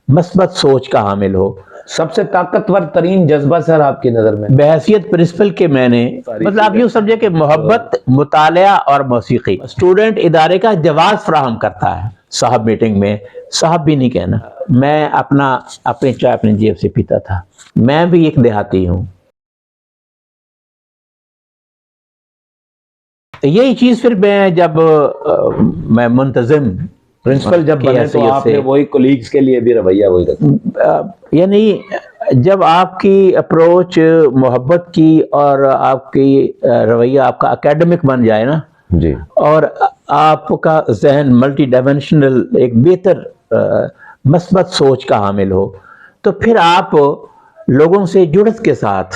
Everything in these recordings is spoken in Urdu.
مثبت سوچ کا حامل ہو. سب سے طاقتور ترین جذبہ سر آپ کی نظر میں؟ بحیثیت پرنسپل کے میں نے مطلب آپ یوں سمجھے کہ محبت، مطالعہ اور موسیقی. اسٹوڈنٹ ادارے کا جواز فراہم کرتا ہے. صاحب میٹنگ میں صاحب بھی نہیں کہنا. میں اپنی چائے اپنی جیب سے پیتا تھا. میں بھی ایک دیہاتی ہوں. یہی چیز پھر میں جب میں منتظم پرنسپل جب بنے تو آپ نے وہی کولیگز کے لیے بھی رویہ وہی رکھا؟ یعنی جب آپ کی اپروچ محبت کی اور آپ کی رویہ آپ کا اکیڈمک بن جائے نا جی، اور آپ کا ذہن ملٹی ڈائمینشنل ایک بہتر مثبت سوچ کا حامل ہو تو پھر آپ لوگوں سے جڑت کے ساتھ،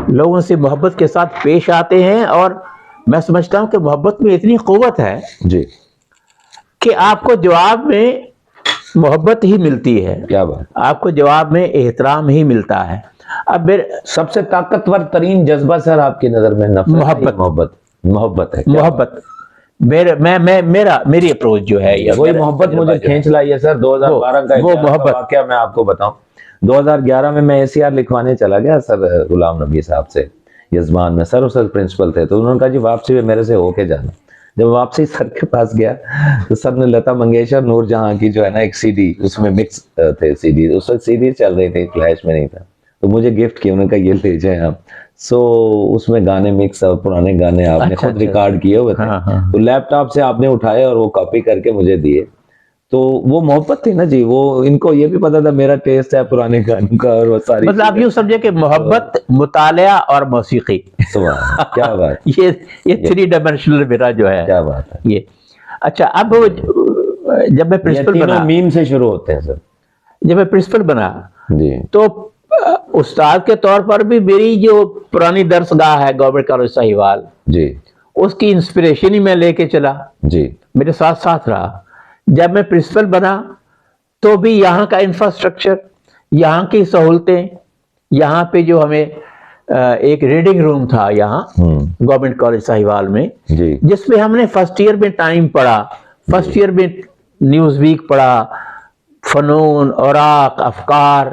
لوگوں سے محبت کے ساتھ پیش آتے ہیں. اور میں سمجھتا ہوں کہ محبت میں اتنی قوت ہے جی کہ آپ کو جواب میں محبت ہی ملتی ہے. کیا بات. آپ کو جواب میں احترام ہی ملتا ہے. اب سب سے طاقتور ترین جذبہ سر آپ کی نظر میں محبت ہے. محبت میری اپروچ جو ہے وہی محبت مجھے کھینچ لائی ہے سر. 2012 کا وہ محبت واقعہ میں آپ کو بتاؤں. 2011 میں میں ACR لکھوانے چلا گیا سر غلام نبی صاحب سے یزمان میں. سر سر پرنسپل تھے تو انہوں نے کہا جی واپسی میں میرے سے ہو کے جانا. جب واپسی سر کے پاس گیا تو سر نے لتا منگیشکر نور جہاں کی جو ہے نا ایک CD اس میں مکس تھے CD، اس وقت CD چل رہی تھی، فلیش میں نہیں تھا، تو مجھے گفٹ کیا. انہوں نے کہا یہ لے جائیں آپ. اس میں گانے مکس اور پرانے گانے آپ نے خود ریکارڈ کیے ہوئے تھے. تو لیپ ٹاپ سے آپ نے اٹھائے اور وہ کاپی کر کے مجھے دیے. تو وہ محبت تھی نا جی. وہ ان کو یہ بھی پتا تھا میرا ٹیسٹ ہے پرانے گانوں کا اور وہ ساری مطلب آپ یوں سمجھے کہ محبت، مطالعہ اور موسیقی. کیا بات. یہ 3 ڈائمینشنل میرا جو ہے. کیا بات ہے یہ. اچھا اب جب میں پرنسپل بنا، میم سے شروع ہوتے ہیں سر. جب میں پرنسپل بنا جی تو استاد کے طور پر بھی میری جو پرانی درس گاہ ہے گورنمنٹ کالج ساہیوال جی، اس کی انسپریشن ہی میں لے کے چلا. جی میرے ساتھ ساتھ رہا. جب میں پرنسپل بنا تو بھی یہاں کا انفراسٹرکچر، یہاں کی سہولتیں، یہاں پہ جو ہمیں ایک ریڈنگ روم تھا یہاں گورنمنٹ کالج ساہیوال میں جی، جس میں ہم نے فرسٹ ایئر میں ٹائم پڑھا، فرسٹ ایئر میں نیوز ویک پڑھا، فنون، اوراق، افکار،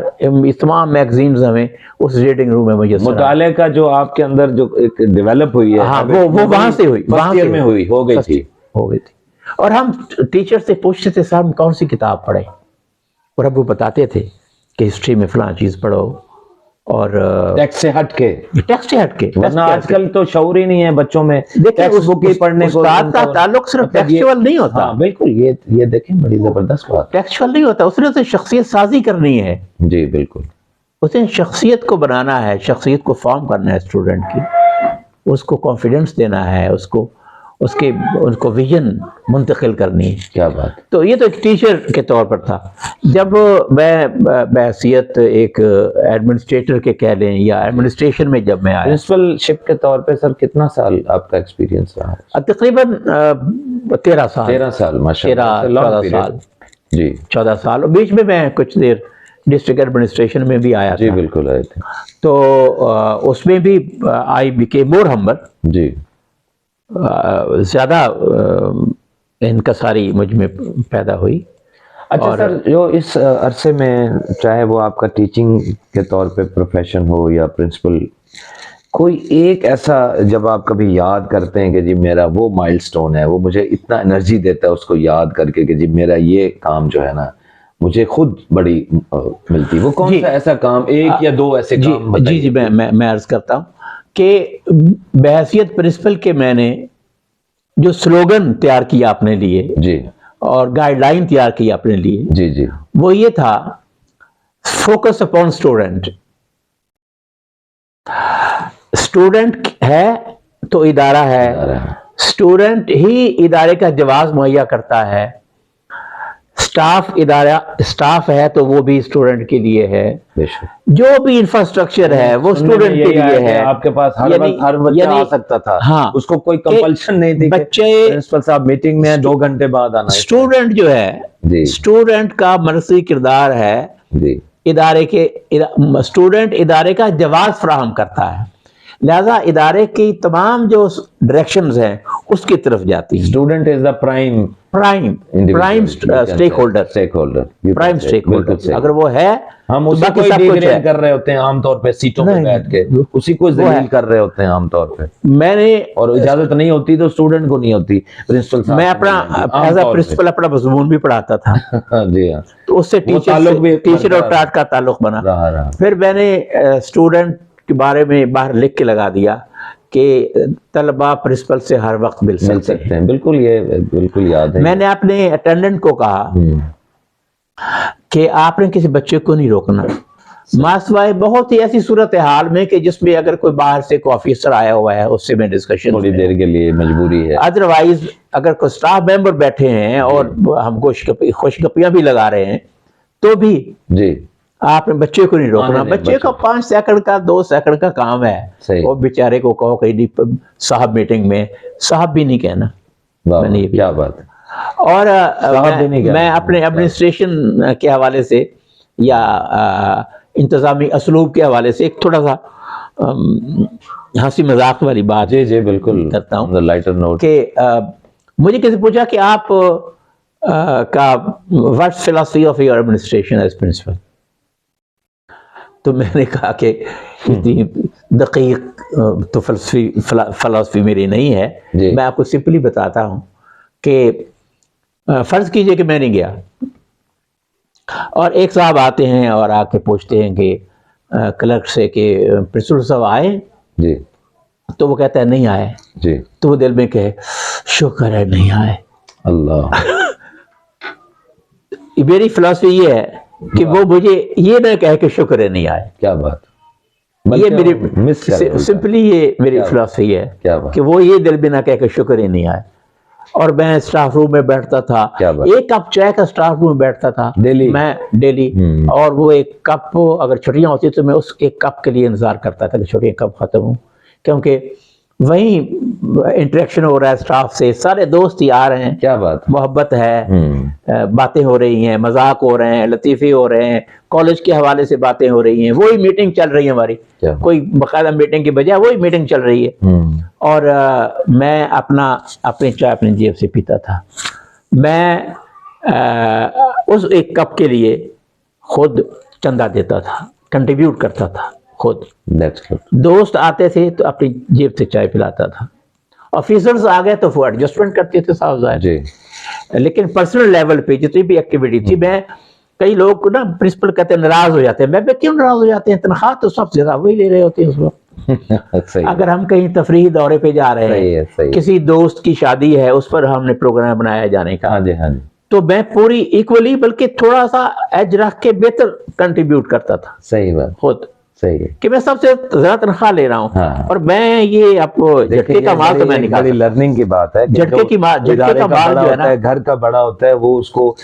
تمام میگزینز ہمیں اس ریڈنگ روم میں میسر. مطالعے کا جو آپ کے اندر جو ایک ڈیولپ ہوئی ہے ہاں وہ وہاں سے ہوئی، فرسٹ ایئر میں ہو گئی تھی. اور ہم ٹیچر سے پوچھتے تھے صاحب کون سی کتاب پڑھیں، اور اب وہ بتاتے تھے کہ ہسٹری میں فلاں چیز پڑھو اور ٹیکسٹ سے ہٹ کے. ورنہ آج کل تو شعور ہی نہیں ہے بچوں میں ٹیکسٹ بک ہی پڑھنے کو. استاد کا تعلق صرف ٹیکسچوئل نہیں ہوتا. ہاں بالکل، یہ دیکھیں بڑی زبردست بات. ٹیکسچوئل نہیں ہوتا، اس نے اسے شخصیت سازی کرنی ہے. جی بالکل. اسے شخصیت کو بنانا ہے، شخصیت کو فارم کرنا ہے اسٹوڈنٹ کی، اس کو کانفیڈنس دینا ہے، اس کو ویژن منتقل کرنی ہے. کیا بات. تو یہ تو ایک ٹیچر کے طور پر تھا. جب میں بحیثیت ایک ایڈمنسٹریٹر کے کہہ لیں یا ایڈمنسٹریشن میں جب میں آیا، پرنسپل شپ کے طور پہ سر کتنا سال آپ کا ایکسپیرینس رہا؟ تقریباً 13 سال. 13 سال ماشاءاللہ. 14 سال. جی 14 سال. اور بیچ میں کچھ دیر ڈسٹرکٹ ایڈمنسٹریشن میں بھی آیا تھا. جی بالکل آئے تھے. تو اس میں بھی آئی بیکیم مور ہمبل. جی زیادہ انکساری مجھ میں پیدا ہوئی. اچھا سر، جو اس عرصے میں چاہے وہ آپ کا ٹیچنگ کے طور پہ پروفیشن ہو یا پرنسپل، کوئی ایک ایسا جب آپ کبھی یاد کرتے ہیں کہ جی میرا وہ مائل سٹون ہے، وہ مجھے اتنا انرجی دیتا ہے اس کو یاد کر کے کہ جی میرا یہ کام جو ہے نا مجھے خود بڑی ملتی، وہ کون سا ایسا کام، ایک یا دو ایسے کام بتائیے؟ جی میں عرض کرتا ہوں کہ بحیثیت پرنسپل کے میں نے جو سلوگن تیار کیا اپنے لیے جی اور گائیڈ لائن تیار کی اپنے لیے، جی جی، وہ یہ تھا فوکس اپون اسٹوڈنٹ. اسٹوڈنٹ ہے تو ادارہ ہے، اسٹوڈنٹ ہی ادارے کا جواز مہیا کرتا ہے. اسٹاف ہے تو وہ بھی اسٹوڈنٹ کے لیے ہے. جو بھی انفراسٹرکچر ہے وہ اسٹوڈنٹ کے لیے ہے. آپ کے پاس ہر بچہ آ سکتا تھا، اس کو کوئی کمپلشن نہیں تھی بچے پرنسپل صاحب میٹنگ میں 2 گھنٹے بعد آنا. اسٹوڈنٹ جو ہے، اسٹوڈنٹ کا مرثی کردار ہے ادارے کے. اسٹوڈنٹ ادارے کا جواز فراہم کرتا ہے. لہذا ادارے کی تمام جو ڈائریکشنز ہیں اس کی طرف جاتی ہیں. Student is the prime prime stake holder. Prime stake holder اگر وہ ہے ہم تو اسی باقی کو سب کچھ ہے. کر رہے ہوتے ہیں عام طور پہ سیٹوں پہ نہیں، بیٹھ کے, اسی کو ذلیل کر رہے ہوتے ہیں عام طور پہ, میں نے اور اجازت نہیں ہوتی تو اسٹوڈنٹ کو نہیں ہوتی. پرنسپل صاحب میں اپنا ایز اے پرنسپل اپنا مضمون بھی پڑھاتا تھا, جی ہاں, تو اس سے ٹیچر اور ٹاٹ کا تعلق بنا. رہا پھر میں نے اسٹوڈنٹ کے بارے میں باہر لکھ کے لگا دیا کہ طلبہ پرنسپل سے ہر وقت مل مل سکتے سکتے ہیں. بالکل, یہ بالکل یاد ہے. میں نے اپنے اٹینڈنٹ کو کہا کہ آپ نے کسی بچے کو نہیں روکنا, ماسوائے بہت ہی ایسی صورتحال میں کہ جس میں اگر کوئی باہر سے کوئی آفیسر آیا ہوا ہے اس سے میں ڈسکشن تھوڑی دیر کے لیے مجبوری ہے. ادروائز اگر کوئی سٹاف ممبر بیٹھے ہیں اور ہم کو خوشگپیاں بھی لگا رہے ہیں تو بھی جی آپ نے بچے کو نہیں روکنا. بچے کا 5 سیکنڈ کا 2 سیکنڈ کا کام ہے, وہ بیچارے کو کہو کہ صاحب میٹنگ میں صاحب بھی نہیں کہنا. کیا بات ہے. اور میں اپنے ایڈمنسٹریشن کے حوالے سے یا انتظامی اسلوب کے حوالے سے ایک تھوڑا سا ہنسی مذاق والی بات جی بالکل کرتا ہوں لائٹر نوٹ کہ مجھے کسی پوچھا کہ آپ کا what's philosophy of your administration as principal, تو میں نے کہا کہ اتنی دقیق تو فلسفی میری نہیں ہے. میں آپ کو سمپلی بتاتا ہوں کہ فرض کیجئے کہ میں نہیں گیا اور ایک صاحب آتے ہیں اور آ کے پوچھتے ہیں کہ کلرک سے کہ پرنسپل صاحب آئے, جی, تو وہ کہتا ہے نہیں آئے, جی, تو وہ دل میں کہے شکر ہے نہیں آئے. اللہ, میری فلسفی یہ ہے کہ وہ مجھے یہ نہ کہے کہ شکر ہے نہیں آئے. کیا بات, یہ میری سمپلی یہ میری فلسفی ہے کہ وہ یہ دل میں نہ کہے کہ شکر ہی نہیں آئے. اور میں اسٹاف روم میں بیٹھتا تھا, 1 کپ چائے کا اسٹاف روم میں بیٹھتا تھا میں ڈیلی, اور وہ 1 کپ اگر چھٹیاں ہوتی تو میں اس 1 کپ کے لیے انتظار کرتا تھا کہ چھٹیاں کب ختم ہوں, کیونکہ وہیں انٹریکشن ہو رہا ہے اسٹاف سے, سارے دوست ہی آ رہے ہیں, کیا بات, محبت ہے, باتیں ہو رہی ہیں, مذاق ہو رہے ہیں, لطیفے ہو رہے ہیں, کالج کے حوالے سے باتیں ہو رہی ہیں, وہی میٹنگ چل رہی ہے ہماری, کوئی باقاعدہ میٹنگ کے بجائے وہی میٹنگ چل رہی ہے. اور میں اپنی چائے اپنی جیب سے پیتا تھا. میں اس 1 کپ کے لیے خود چندہ دیتا تھا, کنٹریبیوٹ کرتا تھا خود. دوست آتے تھے تو اپنی جیب سے چائے پلاتا تھا, آفیسرز آ گئے تو وہ ایڈجسٹمنٹ کرتے تھے صاحب ظاہر. لیکن پرسنل لیول پہ جتنی بھی ایکٹیویٹی تھی, میں کئی لوگ نا پرنسپل کہتے ہیں ناراض ہو جاتے ہیں, میں کیوں ناراض ہو جاتے ہیں, تنخواہ تو سب سے زیادہ وہی لے رہے ہوتے ہیں اس وقت. اگر ہم کہیں تفریحی دورے پہ جا رہے ہیں, کسی دوست کی شادی ہے اس پر ہم نے پروگرام بنایا جانے کا, تو میں پوری ایکولی بلکہ تھوڑا سا ایج رکھ کے بہتر کنٹریبیوٹ کرتا تھا. صحیح بات, خود صحیح ہے کہ میں سب سے زیادہ تنخواہ لے رہا ہوں, اور میں یہ آپ کو جھٹکے کا مال تو میں نکال, بڑی لرننگ کی بات ہے. جھٹکے کا مال جو ہے نا, گھر کا بڑا ہوتا ہے, وہ اس کو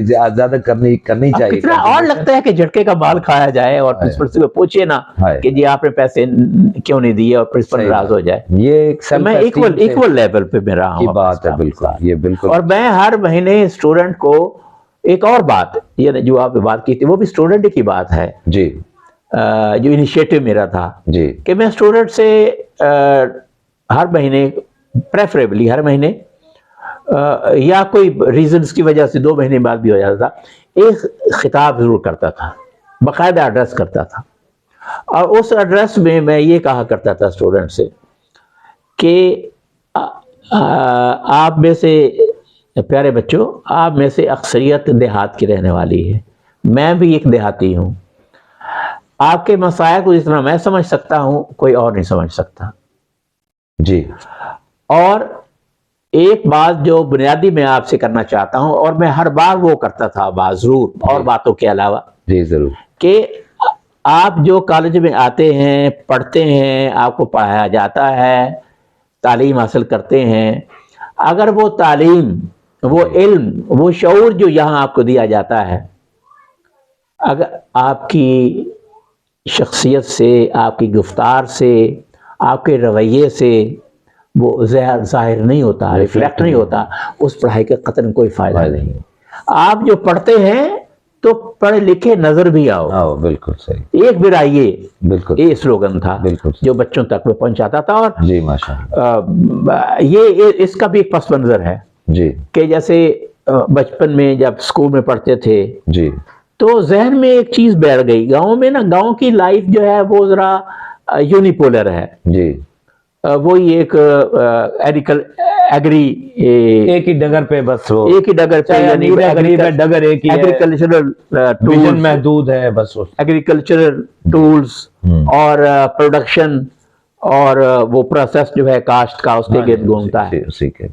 زیادہ کرنی چاہیے. کتنا اور لگتا ہے کہ جھٹکے کا مال کھایا جائے اور پرنسپل سے پوچھے نا کہ جی آپ نے پیسے کیوں نہیں دیے, اور پرنسپل ناراض ہو جائے. یہ میں ایکول لیول پہ میں رہا ہوں بات ہے. بالکل, یہ بالکل. اور میں ہر مہینے اسٹوڈنٹ کو ایک اور بات, یہ جو آپ نے بات کی تھی وہ بھی اسٹوڈنٹ کی بات ہے جی, جو انیشیٹو میرا تھا, جی, کہ میں اسٹوڈنٹ سے ہر مہینے, پریفریبلی ہر مہینے, یا کوئی ریزنز کی وجہ سے 2 مہینے بعد بھی ہو جاتا تھا, ایک خطاب ضرور کرتا تھا, باقاعدہ ایڈریس کرتا تھا. اور اس ایڈریس میں یہ کہا کرتا تھا اسٹوڈنٹ سے کہ آپ میں سے پیارے بچوں, آپ میں سے اکثریت دیہات کی رہنے والی ہے, میں بھی ایک دیہاتی ہوں, آپ کے مسائل کو جتنا میں سمجھ سکتا ہوں کوئی اور نہیں سمجھ سکتا. جی, اور ایک بات جو بنیادی میں آپ سے کرنا چاہتا ہوں, اور میں ہر بار وہ کرتا تھا بات ضرور, اور باتوں کے علاوہ, جی ضرور, کہ آپ جو کالج میں آتے ہیں, پڑھتے ہیں, آپ کو پڑھایا جاتا ہے, تعلیم حاصل کرتے ہیں, اگر وہ تعلیم, وہ علم, وہ شعور جو یہاں آپ کو دیا جاتا ہے, اگر آپ کی شخصیت سے, آپ کی گفتار سے, آپ کے رویے سے وہ ظاہر نہیں ہوتا, ریفلیکٹ نہیں ہوتا, اس پڑھائی کا قطعاً کوئی فائدہ نہیں. آپ جو پڑھتے ہیں تو پڑھے لکھے نظر بھی آؤ. ہاں بالکل صحیح، ایک بار آئیے، بالکل یہ سلوگن تھا بالکل جو بچوں تک میں پہنچاتا تھا. اور جی ماشاء اللہ. یہ اس کا بھی ایک پس منظر ہے جی کہ جیسے بچپن میں جب اسکول میں پڑھتے تھے جی تو ذہن میں ایک چیز بیٹھ گئی. گاؤں میں نا، گاؤں کی لائف جو ہے وہ ذرا یونیپولر ہے. جی، وہی ایک ایگری، ایک ہی ڈگر پہ بس وہ، ایک ہی ڈگر پہ، چاہے یعنی امیر ہے غریب ہے، ڈگر ایک ہی ہے، ایگریکلچرل ویژن محدود ہے بس وہ. ایگریکلچرل ٹولز اور پروڈکشن اور وہ پروسیس جو ہے کاشت کا، اس کے گرد گھومتا ہے. اسی کے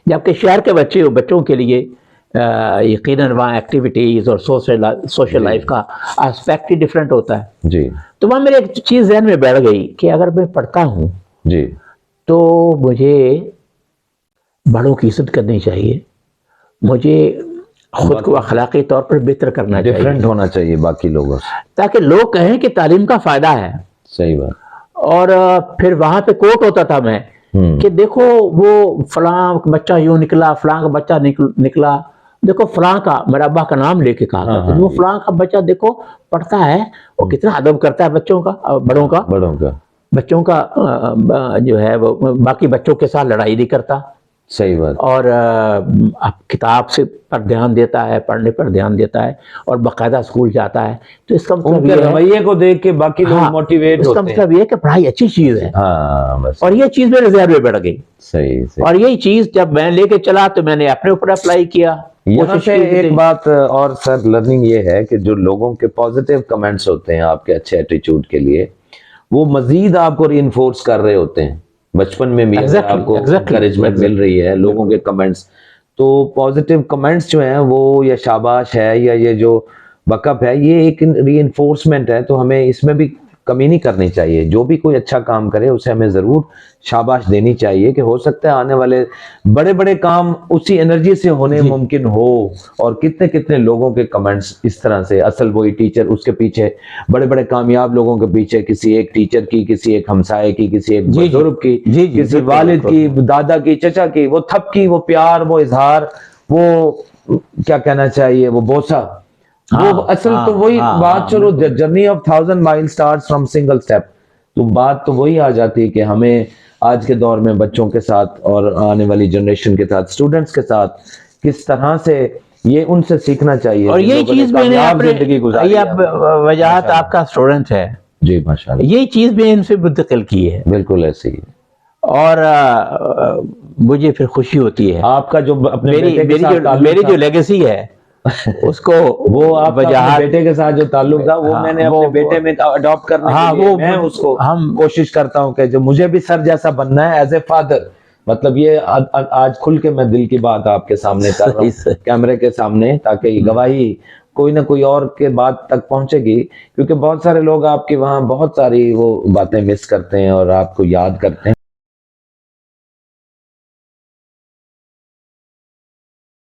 جبکہ شہر کے بچوں کے لیے یقیناً وہاں ایکٹیویٹیز اور سوشل لائف کا اسپیکٹ ہی ڈفرینٹ ہوتا ہے. جی تو وہاں میرے ایک چیز ذہن میں بیٹھ گئی کہ اگر میں پڑھتا ہوں جی تو مجھے بڑوں کی عزت کرنی چاہیے، مجھے خود کو اخلاقی طور پر بہتر کرنا چاہیے، ڈفرینٹ ہونا چاہیے باقی لوگوں سے، تاکہ لوگ کہیں کہ تعلیم کا فائدہ ہے. صحیح بات. اور پھر وہاں پہ کوٹ ہوتا تھا میں کہ دیکھو وہ فلاں بچہ یوں نکلا، فلاں کا بچہ نکلا، دیکھو فلاں کا، میرا ابا کا نام لے کے کہا کرتے تھے، وہ فلاں کا بچہ دیکھو پڑھتا ہے، وہ کتنا ادب کرتا ہے بچوں کا، بڑوں کا بچوں کا جو ہے وہ باقی بچوں کے ساتھ لڑائی نہیں کرتا. صحیح بات. اور کتاب سے پر دھیان دیتا ہے، پڑھنے پر دھیان دیتا ہے، اور باقاعدہ اسکول جاتا ہے. تو اس کا مطلب یہ ہے، رویے کو دیکھ کے باقی لوگ موٹیویٹ ہوتے ہیں. اس کا مطلب یہ ہے کہ پڑھائی اچھی چیز ہے. ہاں بس. اور یہ چیز میرے ذہن میں بیٹھ گئی. صحیح. اور یہی چیز جب میں لے کے چلا تو میں نے اپنے اوپر اپلائی کیا. یہاں سے ایک بات اور سر لرننگ یہ ہے کہ جو لوگوں کے پازیٹیو کمنٹس ہوتے ہیں آپ کے اچھے ایٹیچیوڈ کے لیے، وہ مزید آپ کو ری انفورس کر رہے ہوتے ہیں. بچپن میں بھی آپ کو انکریجمنٹ مل رہی ہے لوگوں کے کمنٹس، تو پازیٹیو کمنٹس جو ہیں وہ، یا شاباش ہے یا یہ جو بک اپ ہے، یہ ایک ری انفورسمنٹ ہے. تو ہمیں اس میں بھی کمی نہیں کرنی چاہیے. جو بھی کوئی اچھا کام کرے اسے ہمیں ضرور شاباش دینی چاہیے، کہ ہو سکتا ہے آنے والے بڑے بڑے کام اسی انرجی سے ہونے ممکن ہو. اور کتنے کتنے لوگوں کے کمنٹس اس طرح سے، اصل وہی ٹیچر، اس کے پیچھے بڑے بڑے کامیاب لوگوں کے پیچھے کسی ایک ٹیچر کی، کسی ایک ہمسائے کی، کسی ایک بزرگ کی، کسی والد کی، دادا کی، چچا کی، وہ تھپکی، وہ پیار، وہ اظہار، وہ کیا کہنا چاہیے، وہ بوسہ، وہ اصل تو وہی بات. چلو جرنی آف 1000 مائل سٹارٹس فرام سنگل سٹیپ. تو بات تو وہی آ جاتی ہے کہ ہمیں آج کے دور میں بچوں کے ساتھ اور آنے والی جنریشن کے ساتھ، اسٹوڈنٹس کے ساتھ کس طرح سے یہ ان سے سیکھنا چاہیے. اور یہی چیز میں نے زندگی گزاری ہے، وجاہت آپ کا اسٹوڈنٹ ہے. جی ماشاء اللہ. یہی چیز میں ان سے منتقل کی ہے. بالکل ایسے ہی. اور مجھے پھر خوشی ہوتی ہے. آپ کا جو اپنے میری جو لیگیسی ہے اس کو، وہ آپ اپنے بیٹے کے ساتھ جو تعلق تھا، وہ میں نے اپنے بیٹے میں اڈاپٹ کرنے کے لیے میں اس کو کوشش کرتا ہوں کہ جو مجھے بھی سر جیسا بننا ہے ایز اے فادر. مطلب یہ آج کھل کے میں دل کی بات آپ کے سامنے کر رہا ہوں کیمرے کے سامنے، تاکہ یہ گواہی کوئی نہ کوئی اور کے بات تک پہنچے گی. کیونکہ بہت سارے لوگ آپ کے وہاں بہت ساری وہ باتیں مس کرتے ہیں اور آپ کو یاد کرتے ہیں.